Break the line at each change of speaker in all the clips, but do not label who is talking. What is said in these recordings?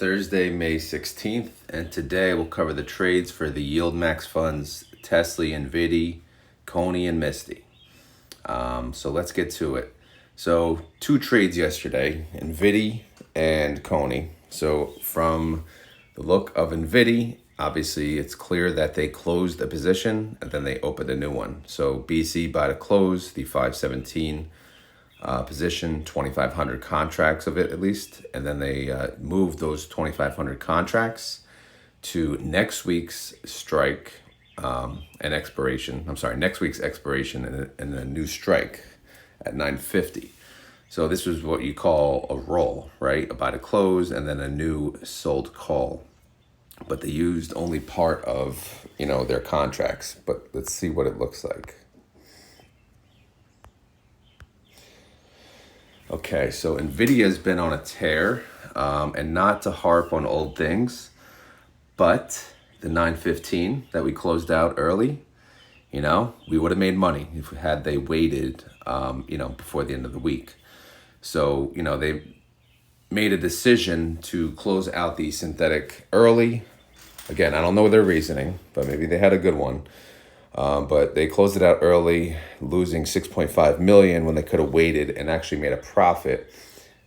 Thursday, May 16th, and today we'll cover the trades for the YieldMax funds, Tesley, NVDY, CONY, and Misty. So let's get to it. So 2 trades yesterday, NVDY and CONY. So from the look of NVDY, obviously it's clear that they closed a position and then they opened a new one. So BC by the close, the 517 position, 2,500 contracts of it at least, and then they moved those 2,500 contracts to next week's strike and expiration. Next week's expiration and a new strike at 950. So this was what you call a roll, right? A buy to close and then a new sold call. But they used only part of their contracts. But let's see what it looks like. Okay, so Nvidia has been on a tear, and not to harp on old things, but the 915 that we closed out early, we would have made money if they waited, before the end of the week. So, they made a decision to close out the synthetic early. Again, I don't know their reasoning, but maybe they had a good one. But they closed it out early, losing 6.5 million when they could have waited and actually made a profit,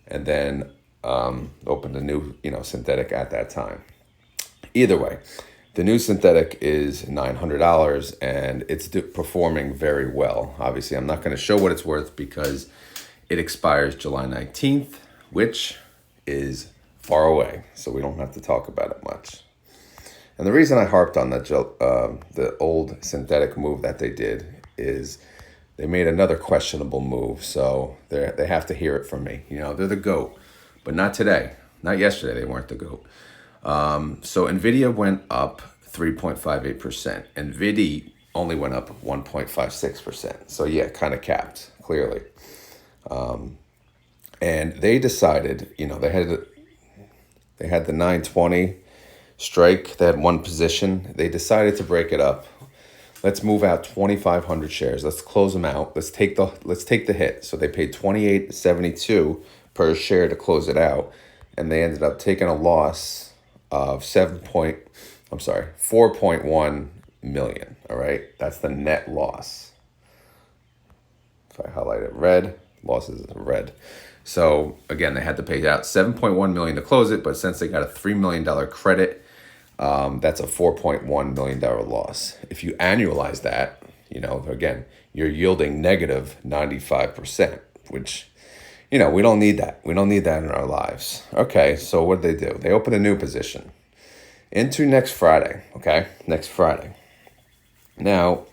and then opened a new, synthetic at that time. Either way, the new synthetic is $900 and it's performing very well. Obviously, I'm not going to show what it's worth because it expires July 19th, which is far away, so we don't have to talk about it much. And the reason I harped on that the old synthetic move that they did is they made another questionable move. So they have to hear it from me. They're the GOAT, but not today. Not yesterday, they weren't the GOAT. So Nvidia went up 3.58%. NVDY only went up 1.56%. So yeah, kind of capped, clearly. And they decided, they had the 920 strike. They had one position. They decided to break it up. Let's move out 2,500 shares. Let's close them out. Let's take the hit. So they paid $28.72 per share to close it out, and they ended up taking a loss of 4.1 million. All right, that's the net loss. If I highlight it red, losses are red. So again, they had to pay out 7.1 million to close it, but since they got a $3 million credit, that's a $4.1 million loss. If you annualize that, again, you're yielding negative 95%, which, we don't need that. We don't need that in our lives. Okay, so what did they do? They opened a new position into next Friday, okay? Next Friday. Now,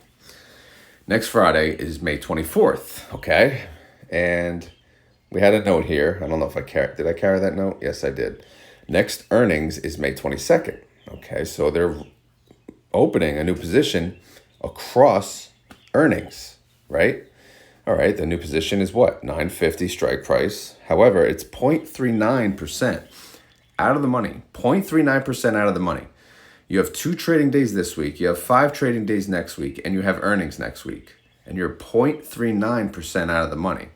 next Friday is May 24th, okay? And we had a note here. I don't know if did I carry that note? Yes, I did. Next earnings is May 22nd. Okay, so they're opening a new position across earnings, right? All right, the new position is what? 950 strike price. However, it's 0.39% out of the money. 0.39% out of the money. You have 2 trading days this week. You have 5 trading days next week, and you have earnings next week. And you're 0.39% out of the money.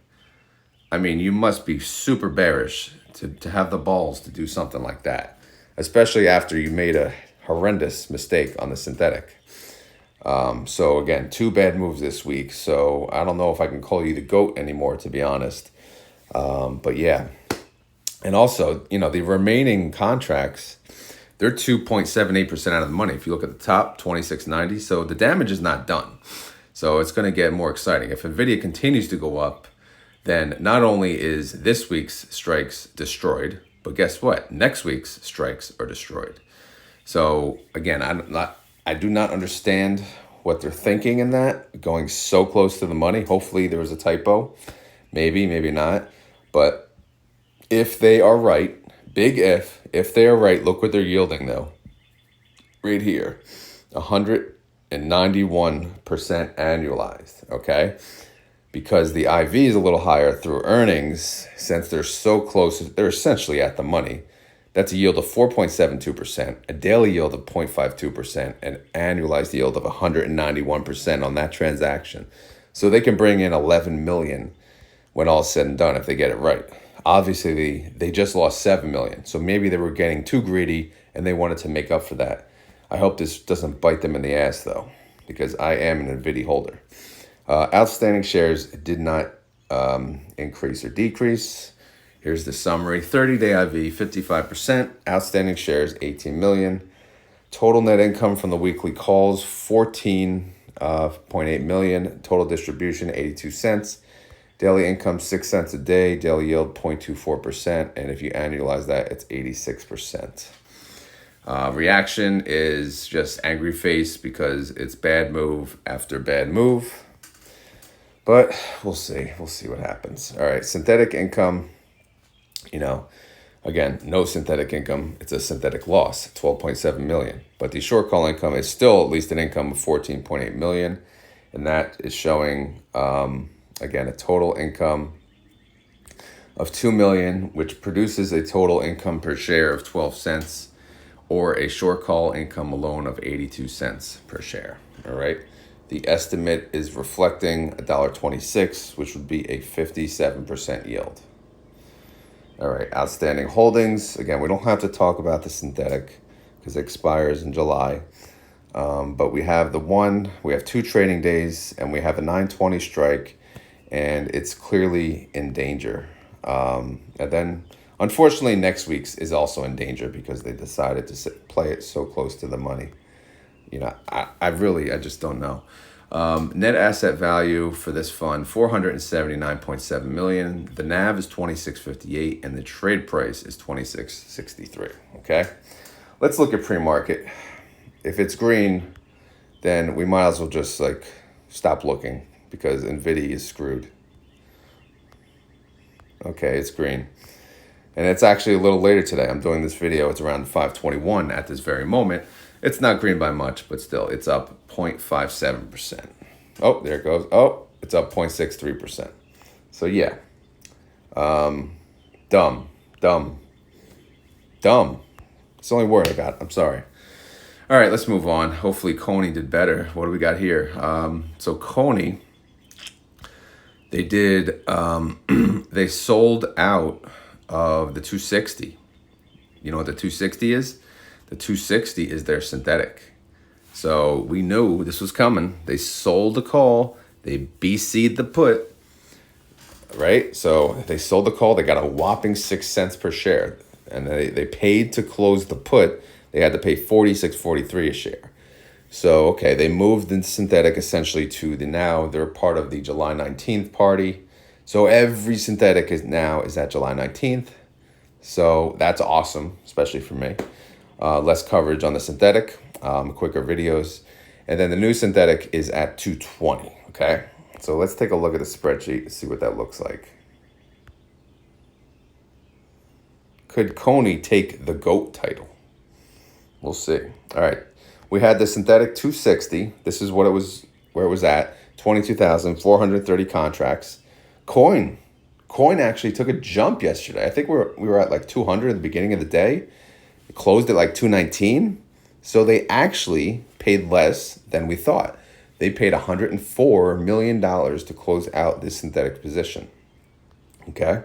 I mean, you must be super bearish to have the balls to do something like that, especially after you made a horrendous mistake on the synthetic. So again, 2 bad moves this week. So I don't know if I can call you the GOAT anymore, to be honest. But yeah. And also, the remaining contracts, they're 2.78% out of the money. If you look at the top, 26.90. So the damage is not done. So it's going to get more exciting. If Nvidia continues to go up, then not only is this week's strikes destroyed, but guess what? Next week's strikes are destroyed. So again, I do not understand what they're thinking in that, going so close to the money. Hopefully there was a typo, maybe not. But if they are right, big if they are right, look what they're yielding though. Right here, 191% annualized, okay? Because the IV is a little higher through earnings, since they're so close, they're essentially at the money. That's a yield of 4.72%, a daily yield of 0.52%, and annualized yield of 191% on that transaction. So they can bring in 11 million when all is said and done if they get it right. obviously they just lost 7 million. So maybe they were getting too greedy and they wanted to make up for that. I hope this doesn't bite them in the ass though, because I am an Nvidia holder. Outstanding shares did not increase or decrease. Here's the summary. 30-day IV, 55%. Outstanding shares, 18 million. Total net income from the weekly calls, 14.8 million. Total distribution, 82 cents. Daily income, 6 cents a day. Daily yield, 0.24%. And if you annualize that, it's 86%. Reaction is just angry face because it's bad move after bad move. But we'll see. We'll see what happens. All right, synthetic income, again, no synthetic income. It's a synthetic loss, 12.7 million. But the short call income is still at least an income of 14.8 million. And that is showing, again, a total income of 2 million, which produces a total income per share of 12 cents or a short call income alone of 82 cents per share. All right. The estimate is reflecting $1.26, which would be a 57% yield. All right, outstanding holdings. Again, we don't have to talk about the synthetic because it expires in July. But we have we have 2 trading days, and we have a 920 strike, and it's clearly in danger. And then, unfortunately, next week's is also in danger because they decided to play it so close to the money. I just don't know. Net asset value for this fund, 479.7 million. The NAV is 26.58 and the trade price is 26.63. Okay. Let's look at pre-market. If it's green, then we might as well just stop looking because Nvidia is screwed. Okay, it's green. And it's actually a little later today. I'm doing this video. It's around 5:21 at this very moment. It's not green by much, but still, it's up 0.57%. Oh, there it goes. Oh, it's up 0.63%. So yeah, dumb. It's the only word I got. I'm sorry. All right, let's move on. Hopefully CONY did better. What do we got here? So CONY, they did, they sold out of the 260. You know what the 260 is? The 260 is their synthetic. So we knew this was coming. They sold the call. They BC'd the put, right? So they sold the call. They got a whopping 6 cents per share. And they paid to close the put. They had to pay $46.43 a share. So, okay, they moved the synthetic essentially to now they're part of the July 19th party. So every synthetic is at July 19th. So that's awesome, especially for me. Less coverage on the synthetic, quicker videos. And then the new synthetic is at 220, okay? So let's take a look at the spreadsheet and see what that looks like. Could CONY take the GOAT title? We'll see. All right. We had the synthetic 260. This is what it was, where it was at, 22,430 contracts. Coin actually took a jump yesterday. I think we were at 200 at the beginning of the day. It closed at 219. So they actually paid less than we thought. They paid $104 million to close out this synthetic position. Okay.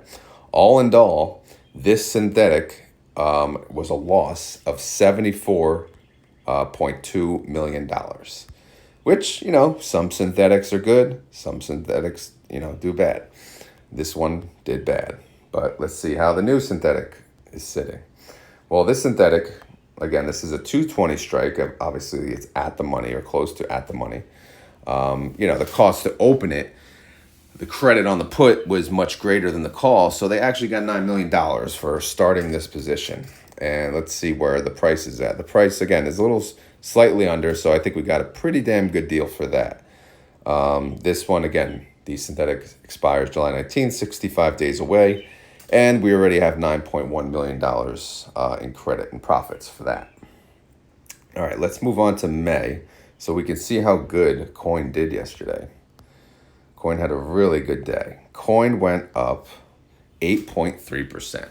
All in all, this synthetic was a loss of $74.2 million, which, some synthetics are good. Some synthetics, do bad. This one did bad. But let's see how the new synthetic is sitting. Well, this synthetic, again, this is a 220 strike. Obviously, it's at the money or close to at the money. The cost to open it, the credit on the put was much greater than the call. So they actually got $9 million for starting this position. And let's see where the price is at. The price, again, is a little slightly under. So I think we got a pretty damn good deal for that. This one, again, the synthetic expires July 19th, 65 days away. And we already have $9.1 million in credit and profits for that. All right, let's move on to May so we can see how good Coin did yesterday. Coin had a really good day. Coin went up 8.3%.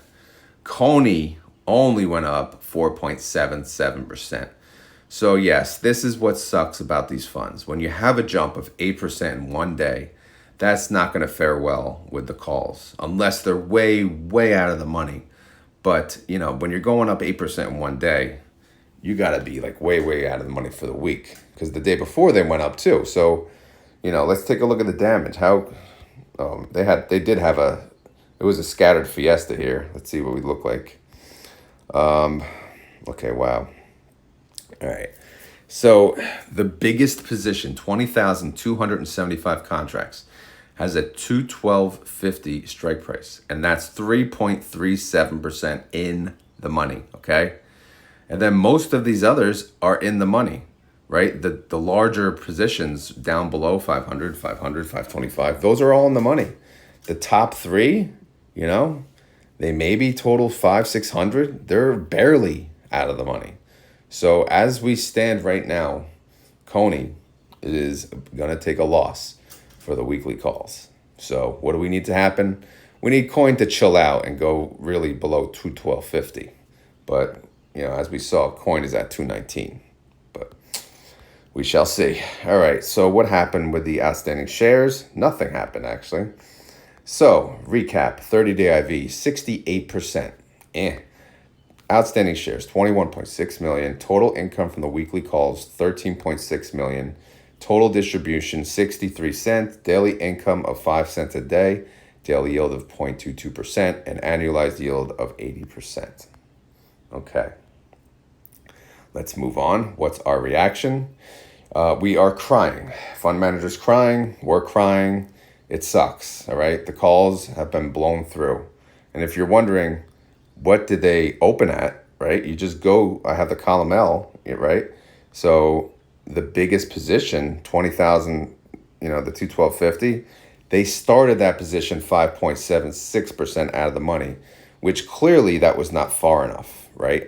CONY only went up 4.77%. So yes, this is what sucks about these funds. When you have a jump of 8% in one day, that's not going to fare well with the calls unless they're way, way out of the money. But, you know, when you're going up 8% in one day, you got to be like way, way out of the money for the week because the day before they went up too. So, you know, let's take a look at the damage. How it was a scattered fiesta here. Let's see what we look like. Okay, wow. All right. So the biggest position, 20,275 contracts, has a 212.50 strike price, and that's 3.37% in the money, okay? And then most of these others are in the money, right? The larger positions down below 500, 500, 525, those are all in the money. The top three, you know, they maybe total 500, 600. They're barely out of the money. So as we stand right now, CONY is going to take a loss for the weekly calls. So what do we need to happen? We need coin to chill out and go really below 212.50. But, you know, as we saw, coin is at 219. But we shall see. All right, so what happened with the outstanding shares? Nothing happened, actually. So, recap, 30-day IV, 68%. Outstanding shares, 21.6 million. Total income from the weekly calls, 13.6 million. Total distribution, 63 cents. Daily income of 5 cents a day. Daily yield of 0.22%. And annualized yield of 80%. Okay. Let's move on. What's our reaction? We are crying. Fund managers crying. We're crying. It sucks, all right? The calls have been blown through. And if you're wondering, what did they open at, right? You just go, I have the column L, right? So the biggest position, 20,000, you know, the 212.50, they started that position 5.76% out of the money, which clearly that was not far enough, right?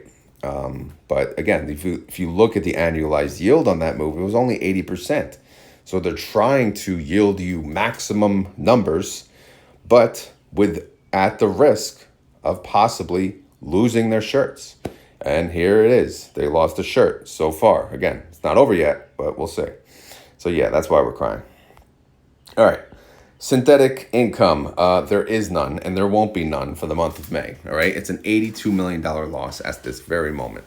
But again, if you look at the annualized yield on that move, it was only 80%. So they're trying to yield you maximum numbers, but at the risk of possibly losing their shirts. And here it is. They lost a shirt so far. Again, it's not over yet, but we'll see. So yeah, that's why we're crying. All right. Synthetic income. There is none, and there won't be none for the month of May. All right. It's an $82 million loss at this very moment.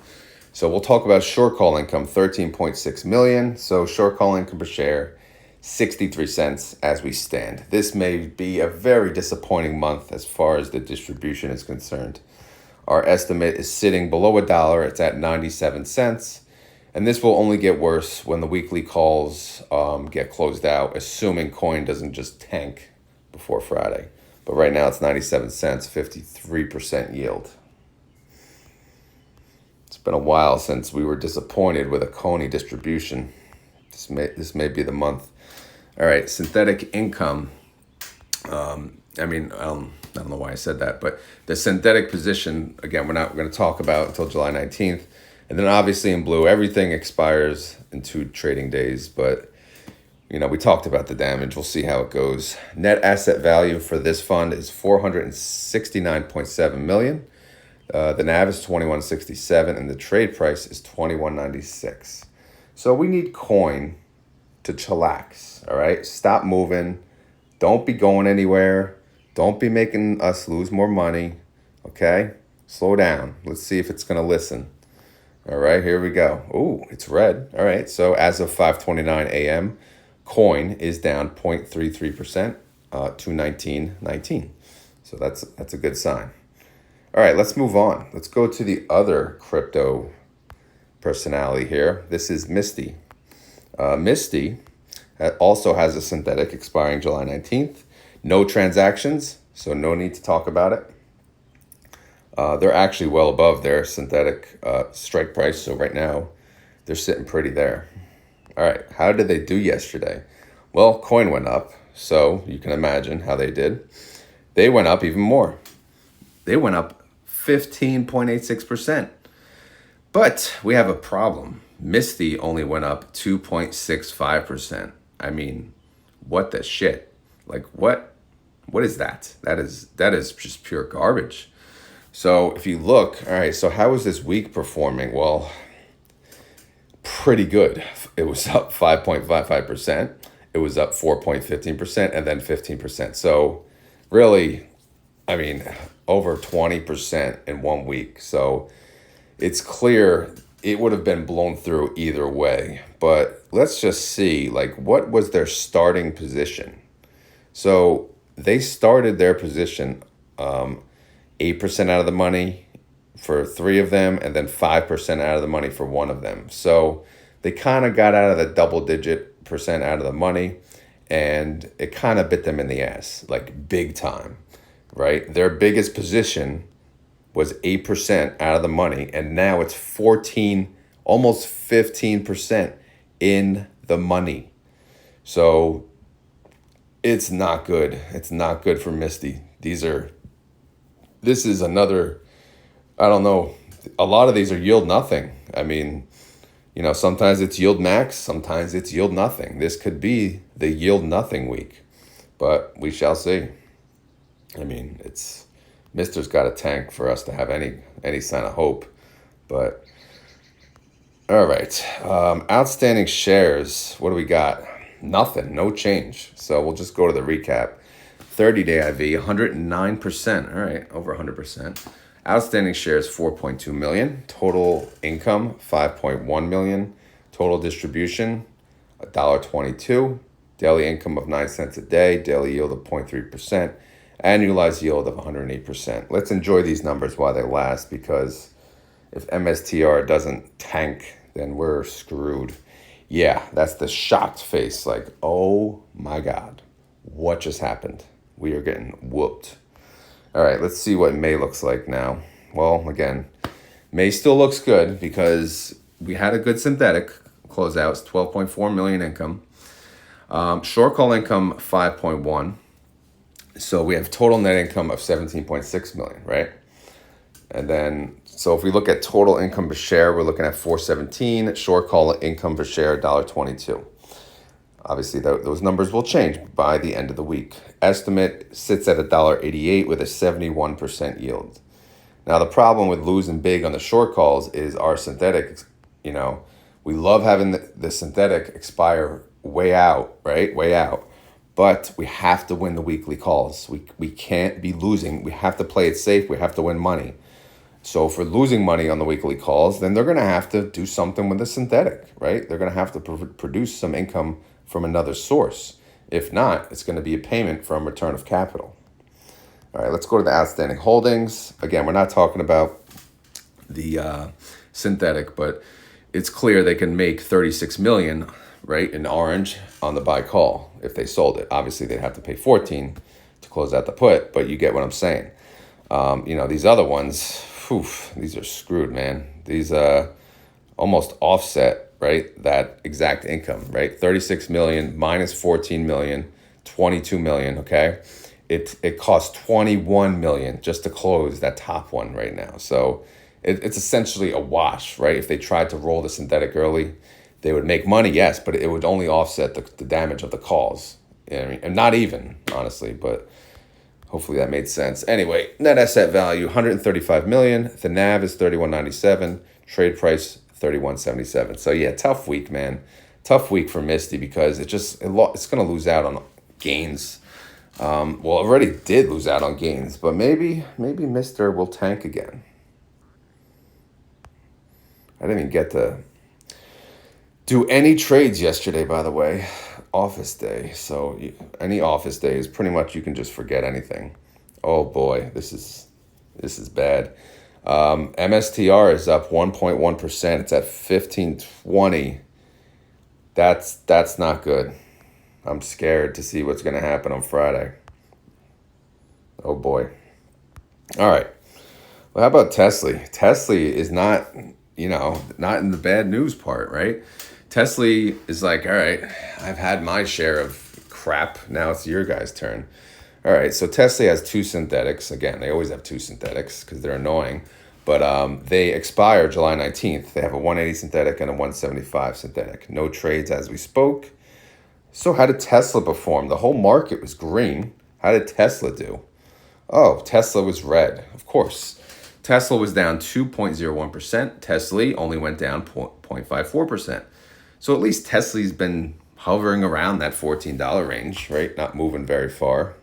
So we'll talk about short call income, 13.6 million. So short call income per share, 63 cents as we stand. This may be a very disappointing month as far as the distribution is concerned. Our estimate is sitting below $1. It's at 97 cents. And this will only get worse when the weekly calls get closed out, assuming coin doesn't just tank before Friday. But right now it's 97 cents, 53% yield. It's been a while since we were disappointed with a CONY distribution. This may be the month. All right, synthetic income. I don't know why I said that, but the synthetic position, again, we're going to talk about until July 19th. And then obviously in blue, everything expires in 2 trading days. But, you know, we talked about the damage. We'll see how it goes. Net asset value for this fund is $469.7 million. The NAV is 21.67 and the trade price is 21.96. So we need coin to chillax, all right? Stop moving. Don't be going anywhere. Don't be making us lose more money, okay? Slow down. Let's see if it's going to listen. All right, here we go. Oh, it's red. All right, so as of 5:29 a.m., coin is down 0.33% to 19.19. So that's a good sign. All right, let's move on. Let's go to the other crypto personality here. This is Misty. Misty also has a synthetic expiring July 19th. No transactions, so no need to talk about it. They're actually well above their synthetic strike price, so right now they're sitting pretty there. All right, how did they do yesterday? Well, coin went up, so you can imagine how they did. They went up even more. They went up 15.86%. But we have a problem. Misty only went up 2.65%. I mean, what the shit? Like, what is that? That is just pure garbage. So if you look, all right, so how is this week performing? Well, pretty good. It was up 5.55%. it was up 4.15% and then 15%. So really, I mean, over 20% in 1 week. So it's clear it would have been blown through either way. But let's just see, like, what was their starting position? So they started their position 8% out of the money for 3 of them, and then 5% out of the money for 1 of them. So they kind of got out of the double-digit percent out of the money, and it kind of bit them in the ass, like big time, right? Their biggest position was 8% out of the money, and now it's 14, almost 15% in the money. So it's not good. It's not good for Misty. This is another, I don't know, a lot of these are yield nothing. I mean, sometimes it's yield max, sometimes it's yield nothing. This could be the yield nothing week, but we shall see. I mean, Mister's got a tank for us to have any sign of hope. But all right, outstanding shares. What do we got? Nothing, no change. So we'll just go to the recap. 30-day IV, 109%. All right, over 100%. Outstanding shares, 4.2 million. Total income, 5.1 million. Total distribution, $1.22. Daily income of 9 cents a day. Daily yield of 0.3%. Annualized yield of 108%. Let's enjoy these numbers while they last, because if MSTR doesn't tank, then we're screwed. Yeah, that's the shocked face, like, oh my God, what just happened? We are getting whooped. All right, let's see what May looks like now. Well, again, May still looks good because we had a good synthetic closeouts, 12.4 million income. Short call income, 5.1. So we have total net income of 17.6 million, right? And then, so if we look at total income per share, we're looking at 417. Short call income per share, $1.22. Obviously, those numbers will change by the end of the week. Estimate sits at $1.88 with a 71% yield. Now, the problem with losing big on the short calls is our synthetic, we love having the synthetic expire way out, right? Way out. But we have to win the weekly calls. We can't be losing. We have to play it safe. We have to win money. So if we're losing money on the weekly calls, then they're going to have to do something with the synthetic, right? They're going to have to produce some income from another source. If not, it's going to be a payment from return of capital. All right, let's go to the outstanding holdings. Again, we're not talking about the synthetic, but it's clear they can make 36 million, right, in orange on the buy call if they sold it. Obviously, they'd have to pay 14 to close out the put, but you get what I'm saying. These other ones, these are screwed, man. These almost offset, right, that exact income, right? 36 million minus 14 million, 22 million, okay? It costs 21 million just to close that top one right now. So it's essentially a wash, right? If they tried to roll the synthetic early, they would make money, yes, but it would only offset the damage of the calls. You know what I mean? And not even, honestly, but hopefully that made sense. Anyway, net asset value, 135 million. The NAV is 31.97. Trade price, 31.77. So yeah, tough week, man. Tough week for Misty because it's going to lose out on gains. Well, it already did lose out on gains, but maybe Mister will tank again. I didn't even get to do any trades yesterday, by the way. Office day. So any office day is pretty much you can just forget anything. Oh boy, this is bad. MSTR is up 1.1%. It's at 1520. That's not good. I'm scared to see what's going to happen on Friday. Oh boy. All right. Well, how about Tesley? Tesley is not in the bad news part, right? Tesley is like, all right, I've had my share of crap. Now it's your guys' turn. All right, so Tesley has 2 synthetics. Again, they always have 2 synthetics because they're annoying. But they expire July 19th. They have a 180 synthetic and a 175 synthetic. No trades as we spoke. So how did Tesla perform? The whole market was green. How did Tesla do? Oh, Tesla was red, of course. Tesla was down 2.01%. Tesley only went down 0.54%. So at least Tesla's been hovering around that $14 range, right? Not moving very far.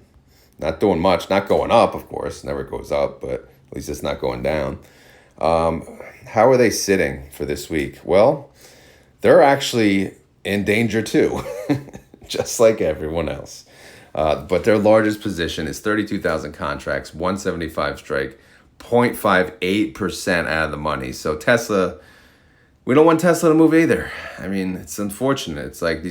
Not doing much, not going up, of course. Never goes up, but at least it's not going down. How are they sitting for this week? Well, they're actually in danger too, just like everyone else. But their largest position is 32,000 contracts, 175 strike, 0.58% out of the money. So Tesla, we don't want Tesla to move either. I mean, it's unfortunate. It's like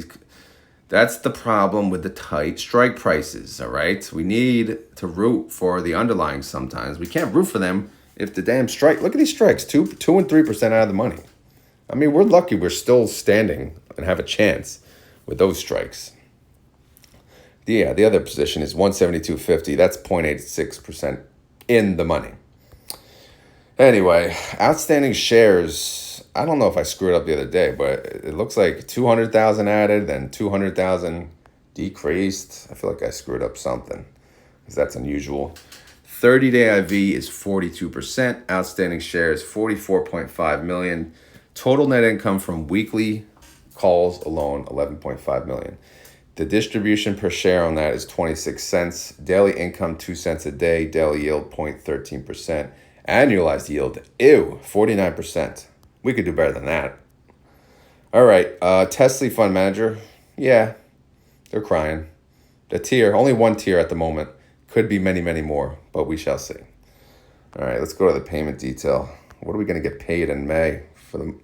that's the problem with the tight strike prices, all right? We need to root for the underlying sometimes. We can't root for them if the damn strike, look at these strikes, 2 and 3% out of the money. I mean, we're lucky we're still standing and have a chance with those strikes. The other position is 172.50. That's 0.86% in the money. Anyway, outstanding shares. I don't know if I screwed up the other day, but it looks like 200,000 added, then 200,000 decreased. I feel like I screwed up something because that's unusual. 30-day IV is 42%. Outstanding shares, 44.5 million. Total net income from weekly calls alone, 11.5 million. The distribution per share on that is 26 cents. Daily income, 2 cents a day. Daily yield, 0.13%. Annualized yield, 49%. We could do better than that. All right, Tesley fund manager. Yeah, they're crying. The tier, only one tier at the moment. Could be many, many more, but we shall see. All right, let's go to the payment detail. What are we going to get paid in May for the?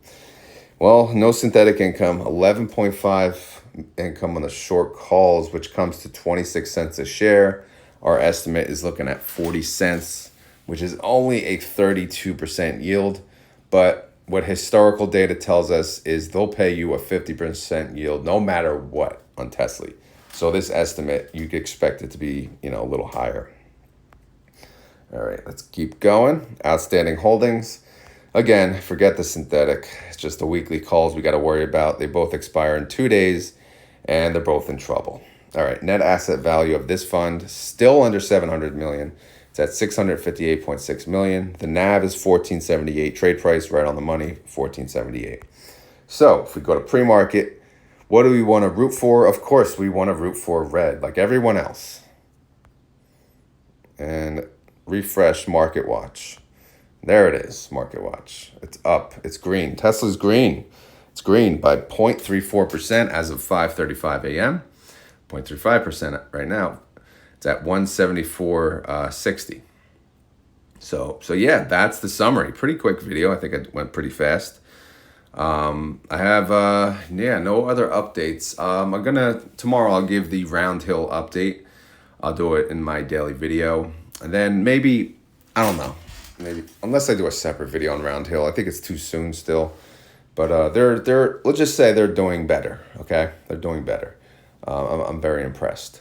Well, no synthetic income, 11.5 income on the short calls, which comes to 26 cents a share. Our estimate is looking at 40 cents, which is only a 32% yield. But what historical data tells us is they'll pay you a 50% yield no matter what on Tesley. So this estimate, you could expect it to be, a little higher. All right, let's keep going. Outstanding holdings. Again, forget the synthetic. It's just the weekly calls we got to worry about. They both expire in 2 days, and they're both in trouble. All right, net asset value of this fund, still under 700 million. It's at 658.6 million. The NAV is 1478. Trade price right on the money, 1478. So if we go to pre-market, what do we want to root for? Of course, we want to root for red, like everyone else. And refresh Market Watch. There it is, Market Watch. It's up. It's green. Tesla's green. It's green by 0.34% as of 5:35 a.m. 0.35% right now. It's at 174.60. So yeah, that's the summary. Pretty quick video. I think it went pretty fast. I have no other updates. Tomorrow I'll give the Round Hill update. I'll do it in my daily video, and then maybe I don't know. Maybe unless I do a separate video on Round Hill, I think it's too soon still. But they're let's just say they're doing better. Okay, they're doing better. I'm very impressed.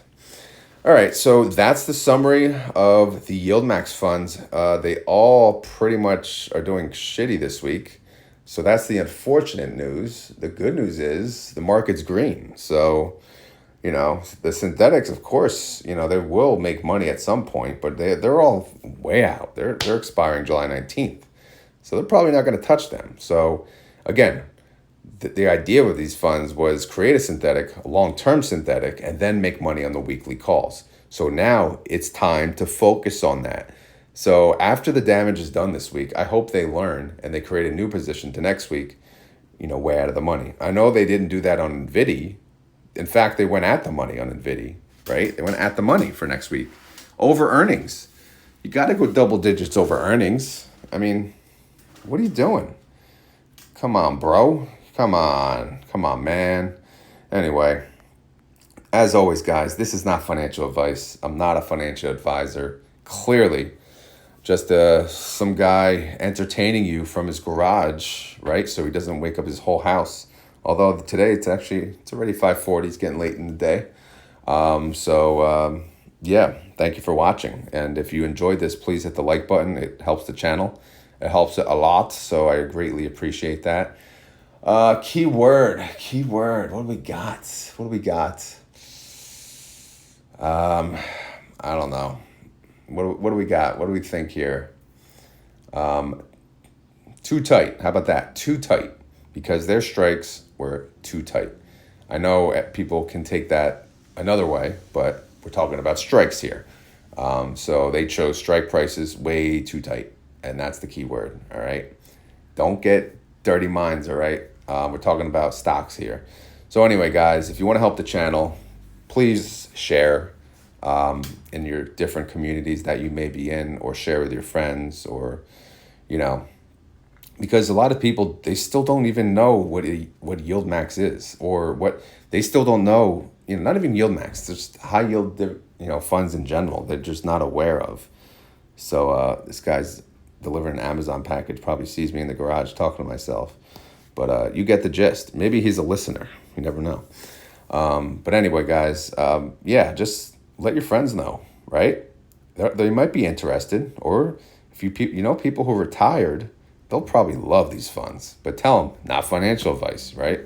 All right, so that's the summary of the YieldMax funds. They all pretty much are doing shitty this week. So that's the unfortunate news. The good news is the market's green. So, the synthetics, of course, they will make money at some point, but they're all way out. They're expiring July 19th. So they're probably not going to touch them. So again, the idea with these funds was create a long-term synthetic, and then make money on the weekly calls. So now it's time to focus on that. So after the damage is done this week, I hope they learn and they create a new position to next week, way out of the money. I know they didn't do that on Nvidia. In fact, they went at the money on Nvidia, right? They went at the money for next week. Over earnings. You got to go double digits over earnings. I mean, what are you doing? Come on, bro. Come on, man. Anyway, as always, guys, this is not financial advice. I'm not a financial advisor. Clearly, just some guy entertaining you from his garage, right? So he doesn't wake up his whole house. Although today it's already 5:40. It's getting late in the day. Thank you for watching. And if you enjoyed this, please hit the like button. It helps the channel. It helps it a lot. So I greatly appreciate that. Keyword. What do we got? I don't know. What do we got? What do we think here? Too tight. How about that? Too tight. Because their strikes were too tight. I know people can take that another way, but we're talking about strikes here. So they chose strike prices way too tight, and that's the key word. All right, don't get dirty minds. All right, we're talking about stocks here. So anyway, guys, if you want to help the channel, please share in your different communities that you may be in, or share with your friends, or because a lot of people, they still don't even know what YieldMax is, or what they still don't know. Not even YieldMax, just high yield funds in general. They're just not aware of. So this guy's delivering an Amazon package, probably sees me in the garage talking to myself, but you get the gist. Maybe he's a listener. You never know. But anyway, guys, yeah, just let your friends know, right? They might be interested, or if people who are retired, they'll probably love these funds. But tell them, not financial advice, right?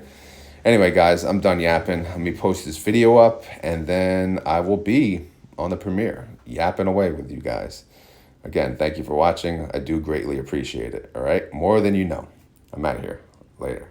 Anyway, guys, I'm done yapping. Let me post this video up, and then I will be on the premiere, yapping away with you guys. Again, thank you for watching. I do greatly appreciate it, all right? More than you know. I'm out of here. Later.